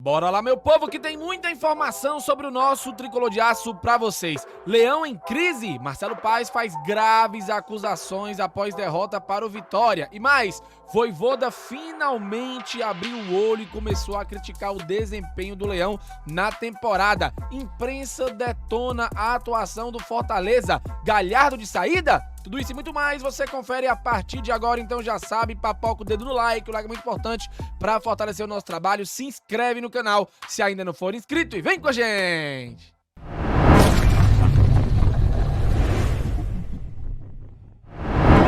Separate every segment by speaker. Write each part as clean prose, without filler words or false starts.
Speaker 1: Bora lá, meu povo, que tem muita informação sobre o nosso tricolor de aço pra vocês. Leão em crise? Marcelo Paes faz graves acusações após derrota para o Vitória. E mais, Vojvoda finalmente abriu o olho e começou a criticar o desempenho do Leão na temporada. Imprensa detona a atuação do Fortaleza. Galhardo de saída? Tudo isso e muito mais você confere a partir de agora, então já sabe, papoca o dedo no like, o like é muito importante para fortalecer o nosso trabalho. Se inscreve no canal se ainda não for inscrito e vem com a gente!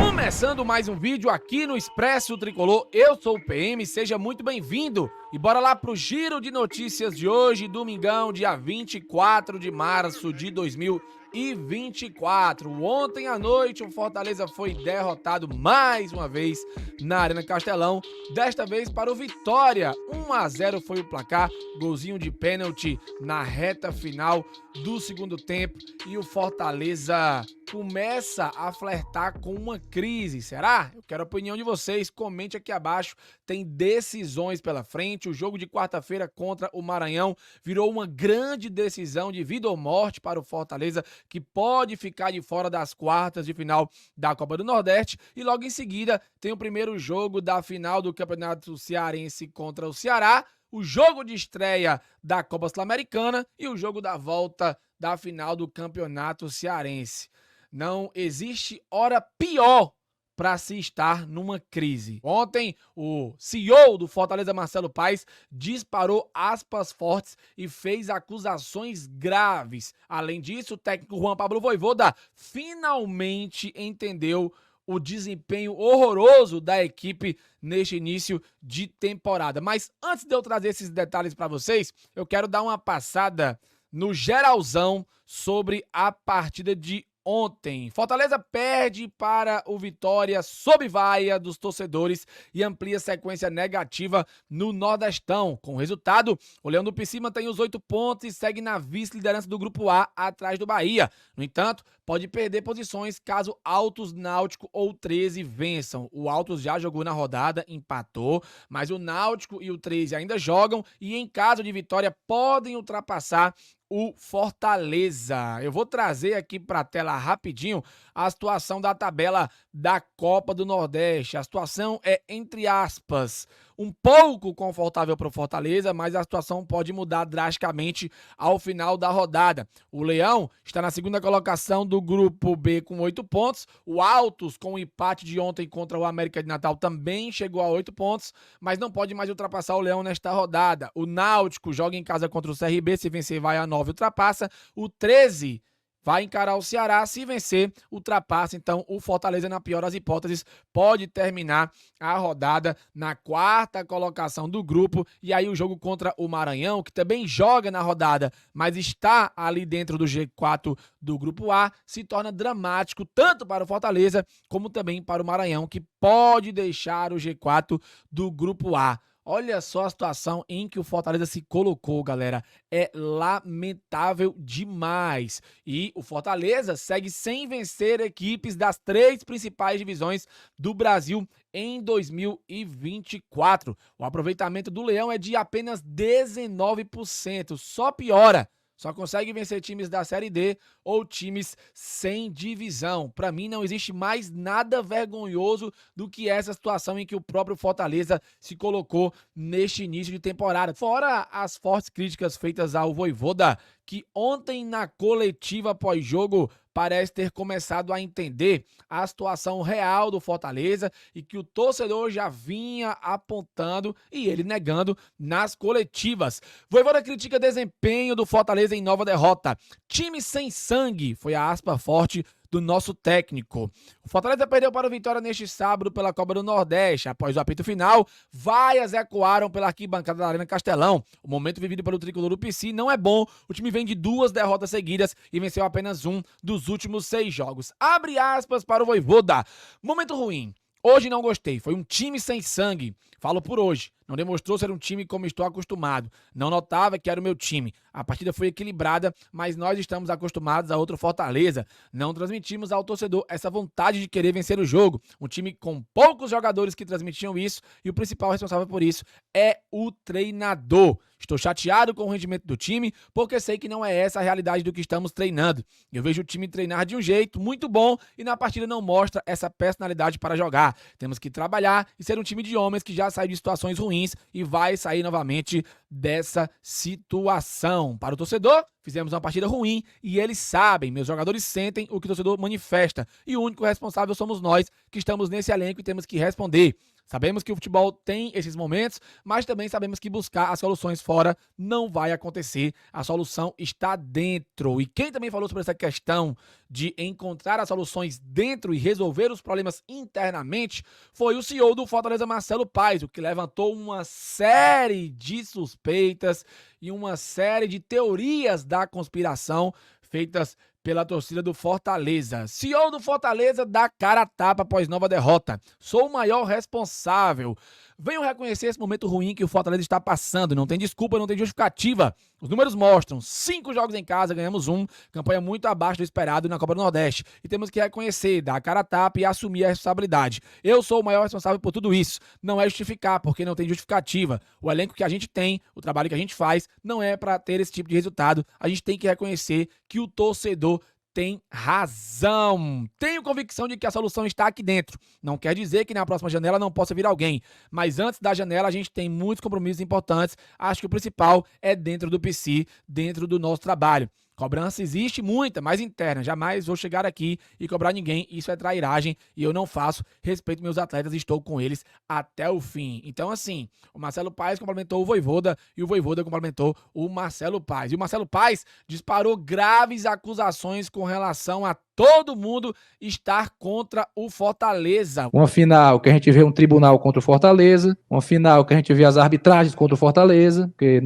Speaker 1: Começando mais um vídeo aqui no Expresso Tricolor, eu sou o PM, seja muito bem-vindo e bora lá pro giro de notícias de hoje, domingão, dia 24 de março de 2024. Ontem à noite o Fortaleza foi derrotado mais uma vez na Arena Castelão, desta vez para o Vitória. 1-0 foi o placar, golzinho de pênalti na reta final do segundo tempo e o Fortaleza começa a flertar com uma crise, será? Eu quero a opinião de vocês, comente aqui abaixo, tem decisões pela frente, o jogo de quarta-feira contra o Maranhão virou uma grande decisão de vida ou morte para o Fortaleza, que pode ficar de fora das quartas de final da Copa do Nordeste, e logo em seguida tem o primeiro jogo da final do Campeonato Cearense contra o Ceará, o jogo de estreia da Copa Sul-Americana e o jogo da volta da final do Campeonato Cearense. Não existe hora pior para se estar numa crise. Ontem, o CEO do Fortaleza, Marcelo Paes, disparou aspas fortes e fez acusações graves. Além disso, o técnico Juan Pablo Vojvoda finalmente entendeu o desempenho horroroso da equipe neste início de temporada. Mas antes de eu trazer esses detalhes para vocês, eu quero dar uma passada no geralzão sobre a partida de ontem. Fortaleza perde para o Vitória sob vaia dos torcedores e amplia sequência negativa no Nordestão. Com o resultado, o Leão do Pici mantém os 8 pontos e segue na vice-liderança do Grupo A, atrás do Bahia. No entanto, pode perder posições caso Altos, Náutico ou 13 vençam. O Altos já jogou na rodada, empatou, mas o Náutico e o 13 ainda jogam e em caso de vitória podem ultrapassar o Fortaleza. Eu vou trazer aqui para a tela rapidinho a situação da tabela da Copa do Nordeste. A situação é, entre aspas, um pouco confortável para o Fortaleza, mas a situação pode mudar drasticamente ao final da rodada. O Leão está na segunda colocação do Grupo B com 8 pontos. O Altos, com o empate de ontem contra o América de Natal, também chegou a 8 pontos, mas não pode mais ultrapassar o Leão nesta rodada. O Náutico joga em casa contra o CRB, se vencer vai a 9, ultrapassa. O 13 vai encarar o Ceará, se vencer, ultrapassa. Então, o Fortaleza, na pior das hipóteses, pode terminar a rodada na 4ª colocação do grupo. E aí o jogo contra o Maranhão, que também joga na rodada, mas está ali dentro do G4 do Grupo A, se torna dramático tanto para o Fortaleza como também para o Maranhão, que pode deixar o G4 do Grupo A. Olha só a situação em que o Fortaleza se colocou, galera. É lamentável demais. E o Fortaleza segue sem vencer equipes das 3 principais divisões do Brasil em 2024. O aproveitamento do Leão é de apenas 19%. Só piora. Só consegue vencer times da Série D ou times sem divisão. Para mim, não existe mais nada vergonhoso do que essa situação em que o próprio Fortaleza se colocou neste início de temporada. Fora as fortes críticas feitas ao Vojvoda, que ontem na coletiva pós-jogo parece ter começado a entender a situação real do Fortaleza e que o torcedor já vinha apontando e ele negando nas coletivas. Vojvoda critica desempenho do Fortaleza em nova derrota. Time sem sangue, foi a aspa forte do nosso técnico. O Fortaleza perdeu para o Vitória neste sábado pela Copa do Nordeste. Após o apito final, vaias ecoaram pela arquibancada da Arena Castelão. O momento vivido pelo tricolor do Pici não é bom. O time vem de 2 derrotas seguidas e venceu apenas um dos últimos 6 jogos. Abre aspas para o Vojvoda. Momento ruim. Hoje não gostei. Foi um time sem sangue. Falo por hoje. Não demonstrou ser um time como estou acostumado. Não notava que era o meu time. A partida foi equilibrada, mas nós estamos acostumados a outro Fortaleza. Não transmitimos ao torcedor essa vontade de querer vencer o jogo. Um time com poucos jogadores que transmitiam isso e o principal responsável por isso é o treinador. Estou chateado com o rendimento do time, porque sei que não é essa a realidade do que estamos treinando. Eu vejo o time treinar de um jeito muito bom e na partida não mostra essa personalidade para jogar. Temos que trabalhar e ser um time de homens que já saiu de situações ruins e vai sair novamente dessa situação. Para o torcedor, fizemos uma partida ruim e eles sabem, meus jogadores sentem o que o torcedor manifesta. E o único responsável somos nós, que estamos nesse elenco e temos que responder. Sabemos que o futebol tem esses momentos, mas também sabemos que buscar as soluções fora não vai acontecer. A solução está dentro. E quem também falou sobre essa questão de encontrar as soluções dentro e resolver os problemas internamente foi o CEO do Fortaleza, Marcelo Paes, o que levantou uma série de suspeitas e uma série de teorias da conspiração feitas pela torcida do Fortaleza. CEO do Fortaleza dá cara a tapa após nova derrota. Sou o maior responsável. Venho reconhecer esse momento ruim que o Fortaleza está passando. Não tem desculpa, não tem justificativa. Os números mostram. 5 jogos em casa, ganhamos 1. Campanha muito abaixo do esperado na Copa do Nordeste. E temos que reconhecer, dar a cara a tapa e assumir a responsabilidade. Eu sou o maior responsável por tudo isso. Não é justificar, porque não tem justificativa. O elenco que a gente tem, o trabalho que a gente faz, não é para ter esse tipo de resultado. A gente tem que reconhecer que o torcedor tem razão. Tenho convicção de que a solução está aqui dentro. Não quer dizer que na próxima janela não possa vir alguém, mas antes da janela a gente tem muitos compromissos importantes. Acho que o principal é dentro do PC, dentro do nosso trabalho. Cobrança existe muita, mas interna. Jamais vou chegar aqui e cobrar ninguém. Isso é trairagem e eu não faço. Respeito meus atletas e estou com eles até o fim. Então, assim, o Marcelo Paes complementou o Vojvoda e o Vojvoda complementou o Marcelo Paes. E o Marcelo Paes disparou graves acusações com relação a todo mundo estar contra o Fortaleza.
Speaker 2: Uma final que a gente vê um tribunal contra o Fortaleza, uma final que a gente vê as arbitragens contra o Fortaleza, porque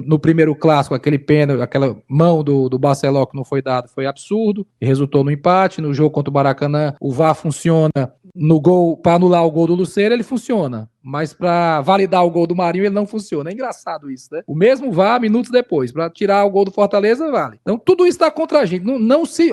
Speaker 2: no primeiro clássico, aquele pênalti, aquela mão do Barceló que não foi dado foi absurdo, e resultou no empate. No jogo contra o Maracanã, o VAR funciona no gol, para anular o gol do Lucero, ele funciona. Mas para validar o gol do Marinho, ele não funciona. É engraçado isso, né? O mesmo VAR, minutos depois. Para tirar o gol do Fortaleza, vale. Então, tudo isso está contra a gente.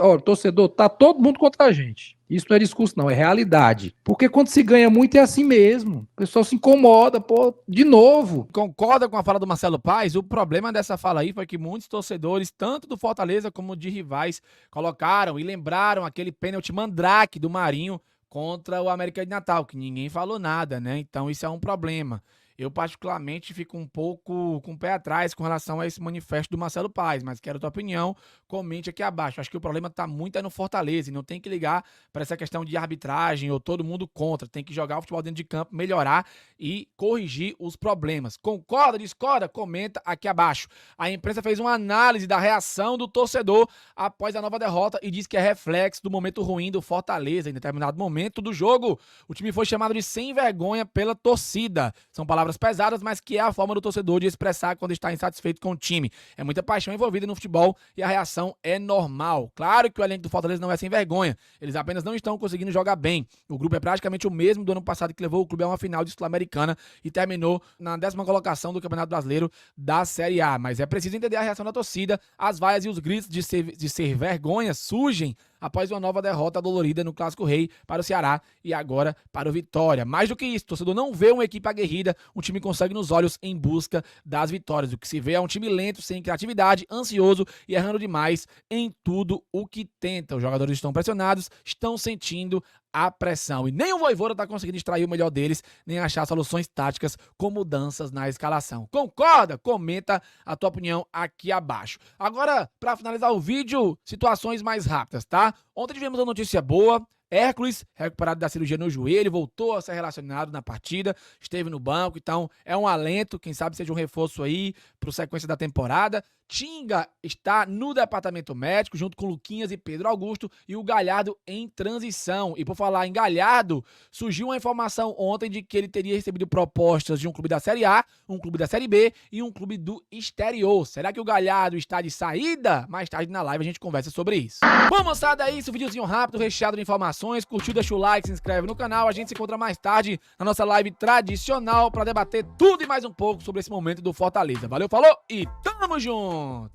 Speaker 2: Ó, torcedor, tá todo mundo contra a gente. Isso não é discurso, não. É realidade. Porque quando se ganha muito, é assim mesmo. O pessoal se incomoda, pô, de novo.
Speaker 1: Concorda com a fala do Marcelo Paes? O problema dessa fala aí foi que muitos torcedores, tanto do Fortaleza como de rivais, colocaram e lembraram aquele pênalti mandrake do Marinho contra o América de Natal, que ninguém falou nada, né? Então isso é um problema. Eu, particularmente, fico um pouco com o pé atrás com relação a esse manifesto do Marcelo Paes, mas quero a tua opinião, comente aqui abaixo. Acho que o problema está muito no Fortaleza e não tem que ligar para essa questão de arbitragem ou todo mundo contra. Tem que jogar o futebol dentro de campo, melhorar e corrigir os problemas. Concorda, discorda? Comenta aqui abaixo. A imprensa fez uma análise da reação do torcedor após a nova derrota e diz que é reflexo do momento ruim do Fortaleza. Em determinado momento do jogo, o time foi chamado de sem vergonha pela torcida. São palavras pesadas, mas que é a forma do torcedor de expressar quando está insatisfeito com o time. É muita paixão envolvida no futebol e a reação é normal. Claro que o elenco do Fortaleza não é sem vergonha. Eles apenas não estão conseguindo jogar bem. O grupo é praticamente o mesmo do ano passado, que levou o clube a uma final de Sul-Americana e terminou na 10ª colocação do Campeonato Brasileiro da Série A. Mas é preciso entender a reação da torcida. As vaias e os gritos de ser vergonha surgem após uma nova derrota dolorida no Clássico Rei para o Ceará e agora para o Vitória. Mais do que isso, o torcedor não vê uma equipe aguerrida, um time com sangue nos olhos em busca das vitórias. O que se vê é um time lento, sem criatividade, ansioso e errando demais em tudo o que tenta. Os jogadores estão pressionados, estão sentindo a pressão. E nem o Vojvoda está conseguindo extrair o melhor deles, nem achar soluções táticas com mudanças na escalação. Concorda? Comenta a tua opinião aqui abaixo. Agora, para finalizar o vídeo, situações mais rápidas, tá? Ontem tivemos uma notícia boa. Hércules, recuperado da cirurgia no joelho, voltou a ser relacionado na partida, esteve no banco, então é um alento, quem sabe seja um reforço aí para a sequência da temporada. Tinga está no departamento médico, junto com Luquinhas e Pedro Augusto, e o Galhardo em transição. E por falar em Galhardo, surgiu uma informação ontem de que ele teria recebido propostas de um clube da Série A, um clube da Série B e um clube do exterior. Será que o Galhardo está de saída? Mais tarde na live a gente conversa sobre isso. Bom, moçada, é isso, videozinho rápido, recheado de informações. informações. Curtiu, deixa o like, se inscreve no canal. A gente se encontra mais tarde na nossa live tradicional para debater tudo e mais um pouco sobre esse momento do Fortaleza. Valeu, falou e tamo junto!